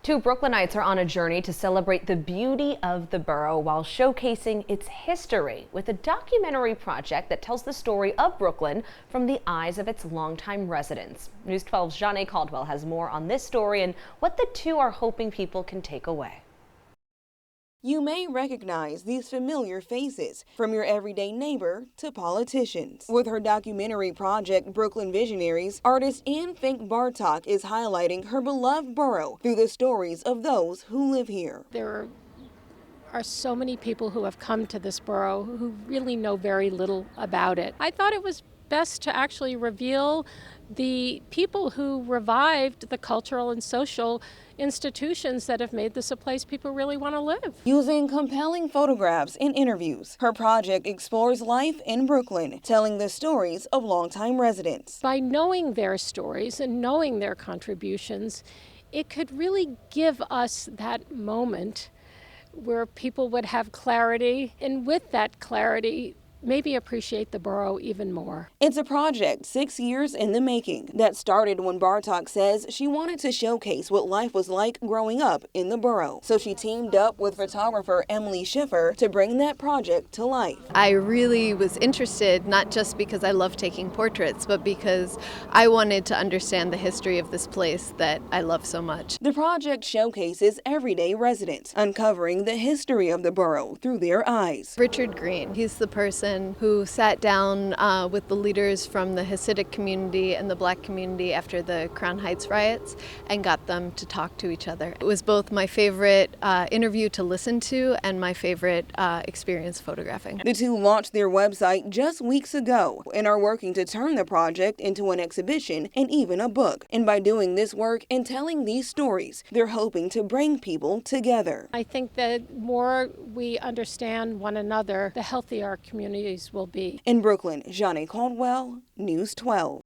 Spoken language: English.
Two Brooklynites are on a journey to celebrate the beauty of the borough while showcasing its history with a documentary project that tells the story of Brooklyn from the eyes of its longtime residents. News 12's Jeanne Caldwell has more on this story and what the two are hoping people can take away. You may recognize these familiar faces, from your everyday neighbor to politicians. With her documentary project, Brooklyn Visionaries, artist Anne Fink Bartoc is highlighting her beloved borough through the stories of those who live here. There are so many people who have come to this borough who really know very little about it. I thought it was best to actually reveal the people who revived the cultural and social institutions that have made this a place people really want to live. Using compelling photographs and interviews, her project explores life in Brooklyn, telling the stories of longtime residents. By knowing their stories and knowing their contributions, it could really give us that moment where people would have clarity, and with that clarity, maybe appreciate the borough even more. It's a project 6 years in the making that started when Bartoc says she wanted to showcase what life was like growing up in the borough. So she teamed up with photographer Emily Schiffer to bring that project to life. I really was interested, not just because I love taking portraits, but because I wanted to understand the history of this place that I love so much. The project showcases everyday residents, uncovering the history of the borough through their eyes. Richard Green, he's the person who sat down with the leaders from the Hasidic community and the Black community after the Crown Heights riots and got them to talk to each other. It was both my favorite interview to listen to and my favorite experience photographing. The two launched their website just weeks ago and are working to turn the project into an exhibition and even a book. And by doing this work and telling these stories, they're hoping to bring people together. I think that more we understand one another, the healthier our communities will be. In Brooklyn, Jeanne Caldwell, News 12.